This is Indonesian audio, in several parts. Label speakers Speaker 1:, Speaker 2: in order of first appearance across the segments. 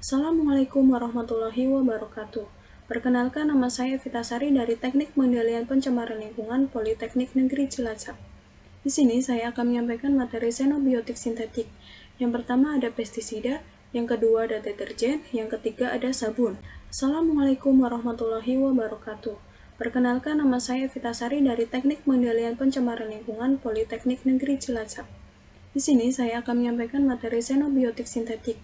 Speaker 1: Assalamualaikum warahmatullahi wabarakatuh. Perkenalkan, nama saya Vitasari dari Teknik Pengendalian Pencemaran Lingkungan Politeknik Negeri Cilacap. Di sini saya akan menyampaikan materi xenobiotik sintetik. Yang pertama ada pestisida, yang kedua ada deterjen, yang ketiga ada sabun. Assalamualaikum warahmatullahi wabarakatuh. Perkenalkan, nama saya Vitasari dari Teknik Pengendalian Pencemaran Lingkungan Politeknik Negeri Cilacap. Di sini saya akan menyampaikan materi xenobiotik sintetik.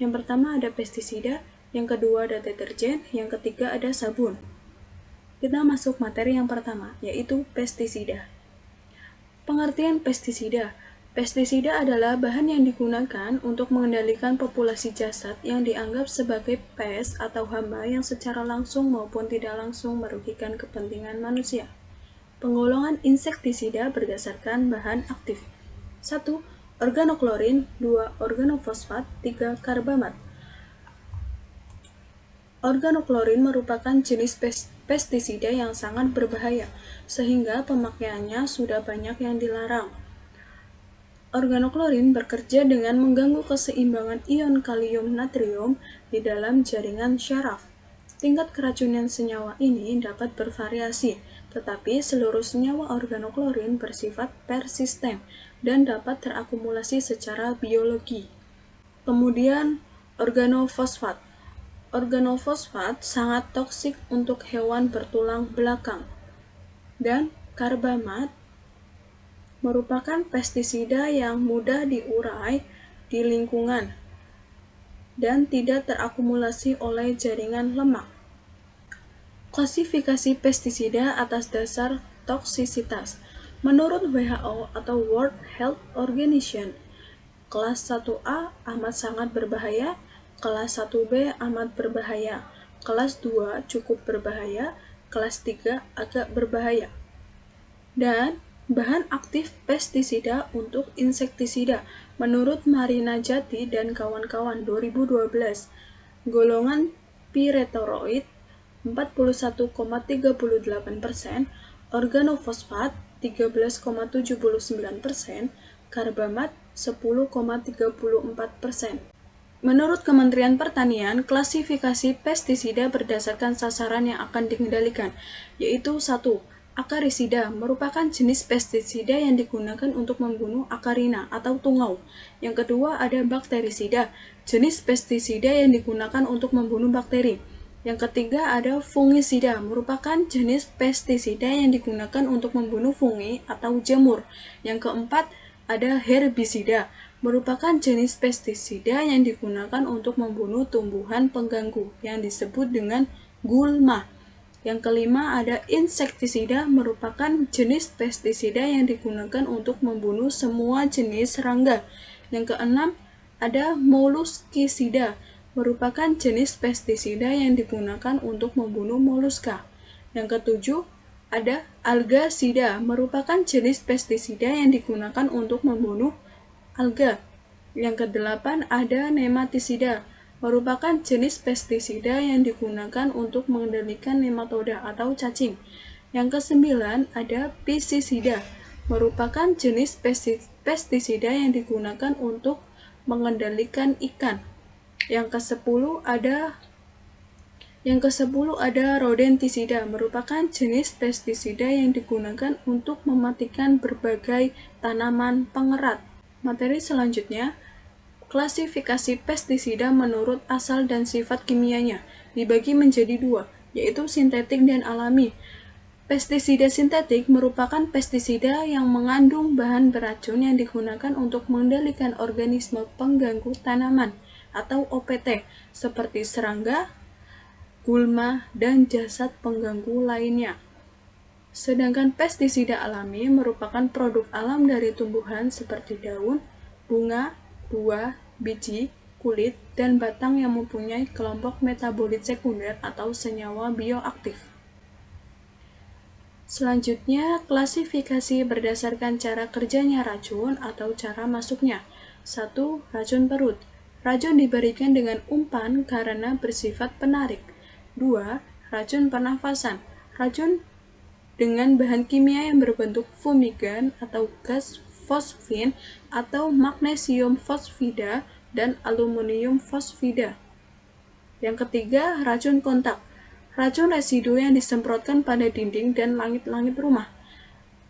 Speaker 1: Yang pertama ada pestisida, yang kedua ada deterjen, yang ketiga ada sabun. Kita masuk materi yang pertama, yaitu pestisida. Pengertian pestisida. Pestisida adalah bahan yang digunakan untuk mengendalikan populasi jasad yang dianggap sebagai pes atau hama yang secara langsung maupun tidak langsung merugikan kepentingan manusia. Penggolongan insektisida berdasarkan bahan aktif. 1. Organoklorin, 2. Organofosfat, 3. Karbamat. Organoklorin merupakan jenis pestisida yang sangat berbahaya, sehingga pemakaiannya sudah banyak yang dilarang. Organoklorin bekerja dengan mengganggu keseimbangan ion kalium natrium di dalam jaringan syaraf. Tingkat keracunan senyawa ini dapat bervariasi, tetapi seluruh senyawa organoklorin bersifat persisten dan dapat terakumulasi secara biologi. Kemudian, organofosfat. Organofosfat sangat toksik untuk hewan bertulang belakang. Dan karbamat merupakan pestisida yang mudah diurai di lingkungan dan tidak terakumulasi oleh jaringan lemak. Klasifikasi pestisida atas dasar toksisitas. Menurut WHO atau World Health Organization, kelas 1A amat sangat berbahaya, kelas 1B amat berbahaya, kelas 2 cukup berbahaya, kelas 3 agak berbahaya. Dan bahan aktif pestisida untuk insektisida menurut Marina Jati dan kawan-kawan 2012, golongan pyrethroid 41,38%, organofosfat 13,79%, karbamat 10,34%. Menurut Kementerian Pertanian, klasifikasi pestisida berdasarkan sasaran yang akan dikendalikan, yaitu 1. Akarisida merupakan jenis pestisida yang digunakan untuk membunuh akarina atau tungau. Yang kedua ada bakterisida, jenis pestisida yang digunakan untuk membunuh bakteri. Yang ketiga ada fungisida, merupakan jenis pestisida yang digunakan untuk membunuh fungi atau jamur. Yang keempat ada herbisida, merupakan jenis pestisida yang digunakan untuk membunuh tumbuhan pengganggu yang disebut dengan gulma. Yang kelima ada insektisida, merupakan jenis pestisida yang digunakan untuk membunuh semua jenis serangga. Yang keenam ada moluskisida, merupakan jenis pestisida yang digunakan untuk membunuh moluska. Yang ketujuh ada algasida, merupakan jenis pestisida yang digunakan untuk membunuh alga. Yang kedelapan ada nematisida, merupakan jenis pestisida yang digunakan untuk mengendalikan nematoda atau cacing. Yang kesembilan ada pisisida, merupakan jenis pestisida yang digunakan untuk mengendalikan ikan. Yang ke-10 ada rodentisida, merupakan jenis pestisida yang digunakan untuk mematikan berbagai tanaman pengerat. Materi selanjutnya, klasifikasi pestisida menurut asal dan sifat kimianya dibagi menjadi dua, yaitu sintetik dan alami. Pestisida sintetik merupakan pestisida yang mengandung bahan beracun yang digunakan untuk mengendalikan organisme pengganggu tanaman atau OPT seperti serangga, gulma, dan jasad pengganggu lainnya. Sedangkan pestisida alami merupakan produk alam dari tumbuhan seperti daun, bunga, buah, biji, kulit, dan batang yang mempunyai kelompok metabolit sekunder atau senyawa bioaktif. Selanjutnya, klasifikasi berdasarkan cara kerjanya racun atau cara masuknya. 1. Racun perut. Racun diberikan dengan umpan karena bersifat penarik. 2. Racun pernafasan. Racun dengan bahan kimia yang berbentuk fumigan atau gas fosfin atau magnesium fosfida dan aluminium fosfida. Yang ketiga, racun kontak. Racun residu yang disemprotkan pada dinding dan langit-langit rumah.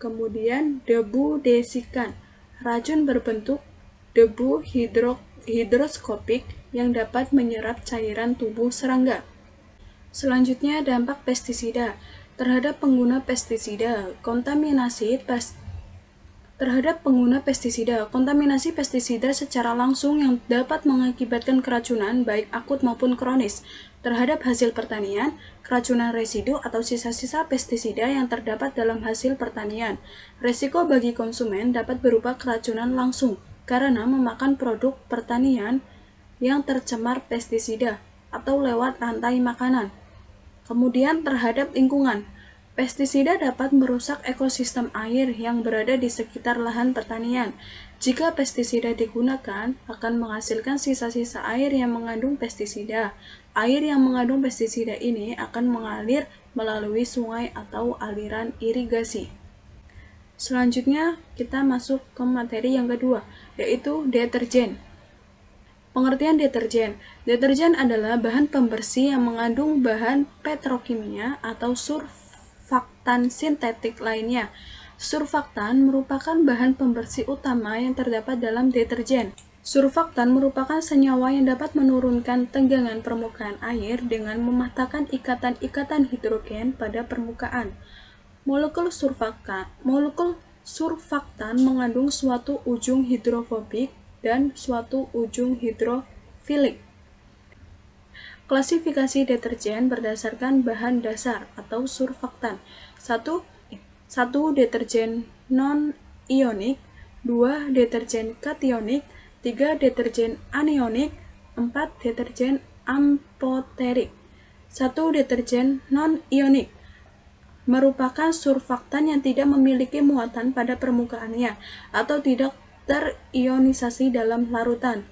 Speaker 1: Kemudian debu desikan. Racun berbentuk debu hidroskopik yang dapat menyerap cairan tubuh serangga. Selanjutnya, dampak pestisida terhadap pengguna pestisida. Kontaminasi pestisida secara langsung yang dapat mengakibatkan keracunan baik akut maupun kronis terhadap hasil pertanian, keracunan residu atau sisa-sisa pestisida yang terdapat dalam hasil pertanian. Risiko bagi konsumen dapat berupa keracunan langsung karena memakan produk pertanian yang tercemar pestisida atau lewat rantai makanan. Kemudian terhadap lingkungan, pestisida dapat merusak ekosistem air yang berada di sekitar lahan pertanian. Jika pestisida digunakan, akan menghasilkan sisa-sisa air yang mengandung pestisida. Air yang mengandung pestisida ini akan mengalir melalui sungai atau aliran irigasi. Selanjutnya, kita masuk ke materi yang kedua, yaitu deterjen. Pengertian deterjen. Deterjen adalah bahan pembersih yang mengandung bahan petrokimia atau surfaktan sintetik lainnya. Surfaktan merupakan bahan pembersih utama yang terdapat dalam deterjen. Surfaktan merupakan senyawa yang dapat menurunkan tegangan permukaan air dengan mematahkan ikatan-ikatan hidrogen pada permukaan. Molekul surfaktan mengandung suatu ujung hidrofobik dan suatu ujung hidrofilik. Klasifikasi deterjen berdasarkan bahan dasar atau surfaktan. 1. Deterjen non-ionik, 2. Deterjen kationik, 3. Deterjen anionik, 4. Deterjen amfoterik. 1. Deterjen non-ionik merupakan surfaktan yang tidak memiliki muatan pada permukaannya atau tidak terionisasi dalam larutan.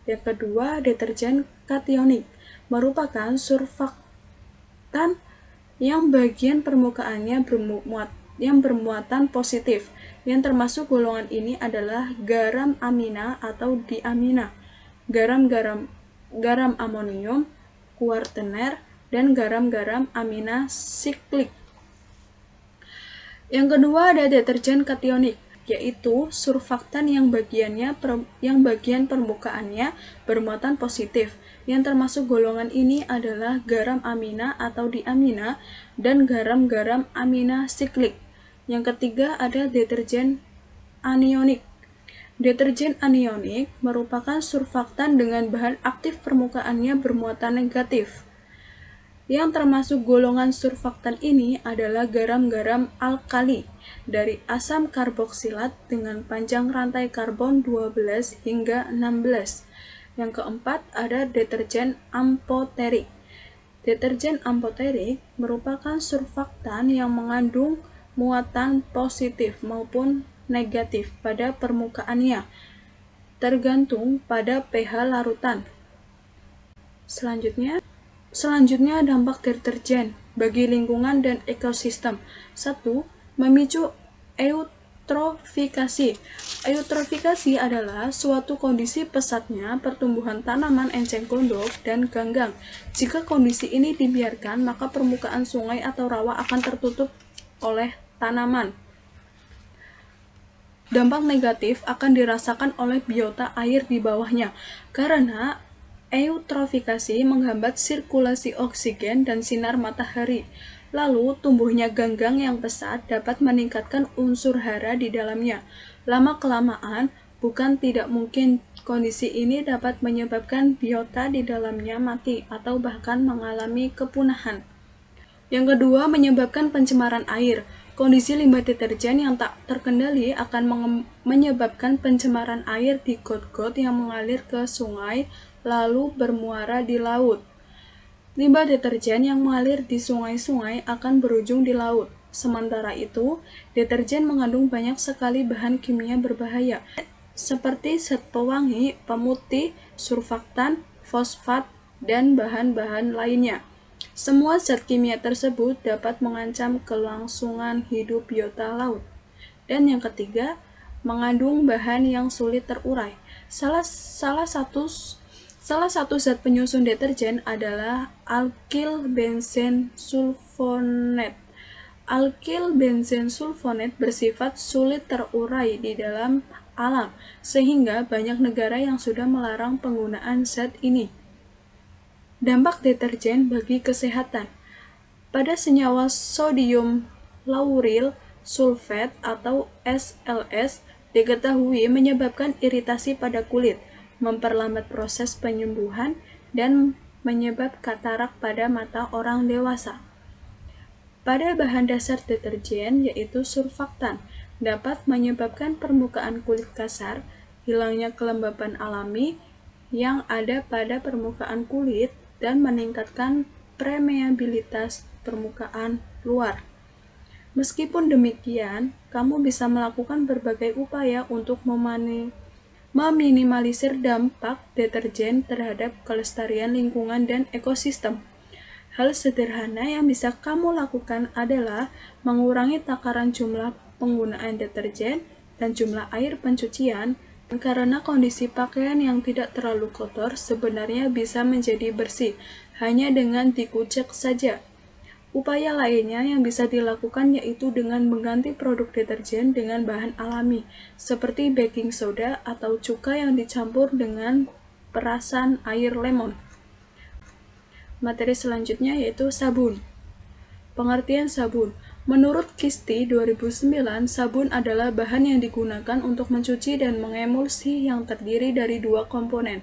Speaker 1: Yang kedua, deterjen kationik merupakan surfaktan yang bagian permukaannya bermuatan positif. Yang termasuk golongan ini adalah garam amina atau diamina, garam amonium, kuartener, dan garam amina siklik. Yang kedua ada deterjen kationik, yaitu surfaktan yang bagian permukaannya bermuatan positif. Yang termasuk golongan ini adalah garam amina atau diamina dan garam amina siklik. Yang ketiga ada deterjen anionik. Deterjen anionik merupakan surfaktan dengan bahan aktif permukaannya bermuatan negatif. Yang termasuk golongan surfaktan ini adalah garam alkali dari asam karboksilat dengan panjang rantai karbon 12 hingga 16. Yang keempat ada deterjen amfoterik. Deterjen amfoterik merupakan surfaktan yang mengandung muatan positif maupun negatif pada permukaannya, tergantung pada pH larutan. Selanjutnya dampak deterjen bagi lingkungan dan ekosistem. 1. Memicu eutrofikasi. Eutrofikasi adalah suatu kondisi pesatnya pertumbuhan tanaman enceng gondok dan ganggang. Jika kondisi ini dibiarkan, maka permukaan sungai atau rawa akan tertutup oleh tanaman. Dampak negatif akan dirasakan oleh biota air di bawahnya, karena eutrofikasi menghambat sirkulasi oksigen dan sinar matahari. Lalu, tumbuhnya ganggang yang pesat dapat meningkatkan unsur hara di dalamnya. Lama-kelamaan, bukan tidak mungkin kondisi ini dapat menyebabkan biota di dalamnya mati atau bahkan mengalami kepunahan. Yang kedua, menyebabkan pencemaran air. Kondisi limbah deterjen yang tak terkendali akan menyebabkan pencemaran air di got-got yang mengalir ke sungai lalu bermuara di laut. Limbah deterjen yang mengalir di sungai-sungai akan berujung di laut. Sementara itu, deterjen mengandung banyak sekali bahan kimia berbahaya, seperti zat pewangi, pemutih, surfaktan, fosfat, dan bahan-bahan lainnya. Semua zat kimia tersebut dapat mengancam kelangsungan hidup biota laut. Dan yang ketiga, mengandung bahan yang sulit terurai. Salah Salah satu zat penyusun deterjen adalah alkyl benzen sulfonet. Alkyl benzen sulfonet bersifat sulit terurai di dalam alam, sehingga banyak negara yang sudah melarang penggunaan zat ini. Dampak deterjen bagi kesehatan. Pada senyawa sodium lauryl sulfat atau SLS diketahui menyebabkan iritasi pada kulit, memperlambat proses penyembuhan, dan menyebab katarak pada mata orang dewasa. Pada bahan dasar deterjen, yaitu surfaktan, dapat menyebabkan permukaan kulit kasar, hilangnya kelembapan alami yang ada pada permukaan kulit, dan meningkatkan permeabilitas permukaan luar. Meskipun demikian, kamu bisa melakukan berbagai upaya untuk meminimalisir dampak deterjen terhadap kelestarian lingkungan dan ekosistem. Hal sederhana yang bisa kamu lakukan adalah mengurangi takaran jumlah penggunaan deterjen dan jumlah air pencucian, karena kondisi pakaian yang tidak terlalu kotor sebenarnya bisa menjadi bersih hanya dengan dikucek saja. Upaya lainnya yang bisa dilakukan yaitu dengan mengganti produk deterjen dengan bahan alami, seperti baking soda atau cuka yang dicampur dengan perasan air lemon. Materi selanjutnya yaitu sabun. Pengertian sabun. Menurut Kisti 2009, sabun adalah bahan yang digunakan untuk mencuci dan mengemulsi yang terdiri dari dua komponen.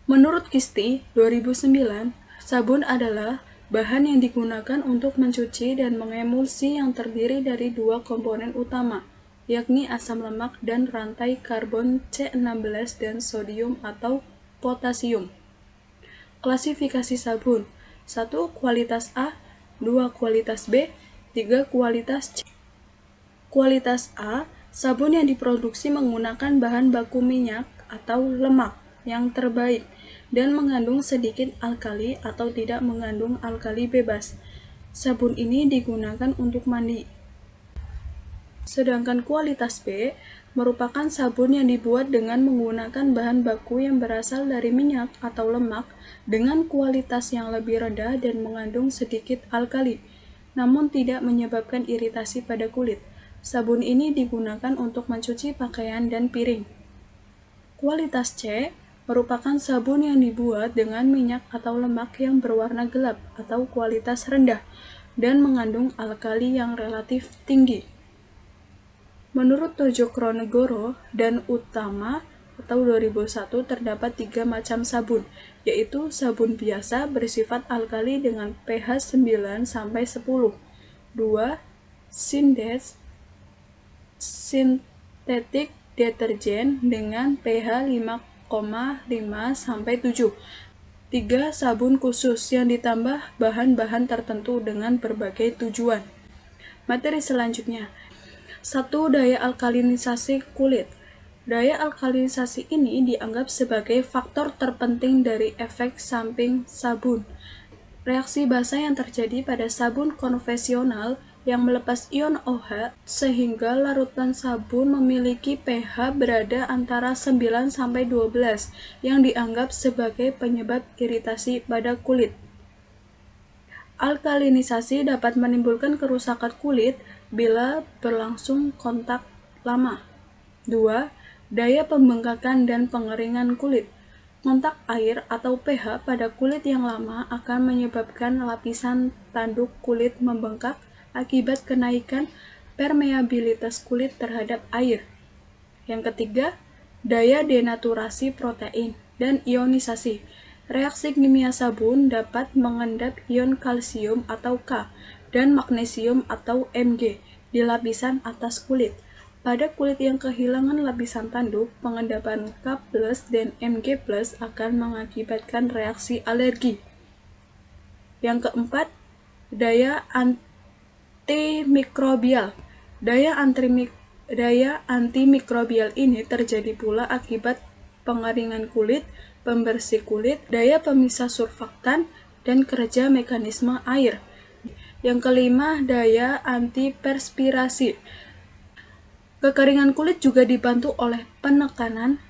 Speaker 1: Menurut Kisti 2009, sabun adalah bahan yang digunakan untuk mencuci dan mengemulsi yang terdiri dari dua komponen utama, yakni asam lemak dan rantai karbon C16 dan sodium atau potasium. Klasifikasi sabun. 1. Kualitas A, 2. Kualitas B, 3. Kualitas C. Kualitas A, sabun yang diproduksi menggunakan bahan baku minyak atau lemak yang terbaik dan mengandung sedikit alkali atau tidak mengandung alkali bebas. Sabun ini digunakan untuk mandi. Sedangkan kualitas B merupakan sabun yang dibuat dengan menggunakan bahan baku yang berasal dari minyak atau lemak dengan kualitas yang lebih rendah dan mengandung sedikit alkali, namun tidak menyebabkan iritasi pada kulit. Sabun ini digunakan untuk mencuci pakaian dan piring. Kualitas C merupakan sabun yang dibuat dengan minyak atau lemak yang berwarna gelap atau kualitas rendah dan mengandung alkali yang relatif tinggi. Menurut Tjokronegoro dan Utama atau 2001 terdapat 3 macam sabun, yaitu sabun biasa bersifat alkali dengan pH 9-10, 2. Sintetik deterjen dengan pH 5,5-7, 3. Sabun khusus yang ditambah bahan-bahan tertentu dengan berbagai tujuan. Materi selanjutnya. 1. Daya alkalinisasi kulit. Daya alkalinisasi ini dianggap sebagai faktor terpenting dari efek samping sabun. Reaksi basa yang terjadi pada sabun konvensional yang melepas ion OH sehingga larutan sabun memiliki pH berada antara 9-12 yang dianggap sebagai penyebab iritasi pada kulit. Alkalinisasi dapat menimbulkan kerusakan kulit bila berlangsung kontak lama. 2. Daya pembengkakan dan pengeringan kulit. Kontak air atau pH pada kulit yang lama akan menyebabkan lapisan tanduk kulit membengkak akibat kenaikan permeabilitas kulit terhadap air. Yang ketiga, daya denaturasi protein dan ionisasi. Reaksi kimia sabun dapat mengendap ion kalsium atau K dan magnesium atau Mg di lapisan atas kulit. Pada kulit yang kehilangan lapisan tanduk, pengendapan K+ dan Mg+ akan mengakibatkan reaksi alergi. Yang keempat, daya antimikrobial. Daya antimikrobial ini terjadi pula akibat pengeringan kulit, pembersih kulit, daya pemisah surfaktan, dan kerja mekanisme air. Yang kelima, daya antiperspirasi. Kekeringan kulit juga dibantu oleh penekanan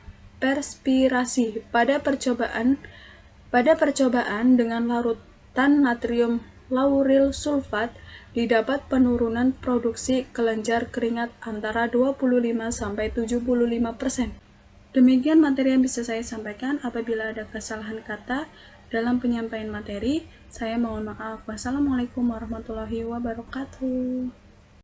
Speaker 1: perspirasi. Pada percobaan dengan larutan natrium lauryl sulfat didapat penurunan produksi kelenjar keringat antara 25-75%. Demikian materi yang bisa saya sampaikan. Apabila ada kesalahan kata dalam penyampaian materi, saya mohon maaf. Wassalamualaikum warahmatullahi wabarakatuh.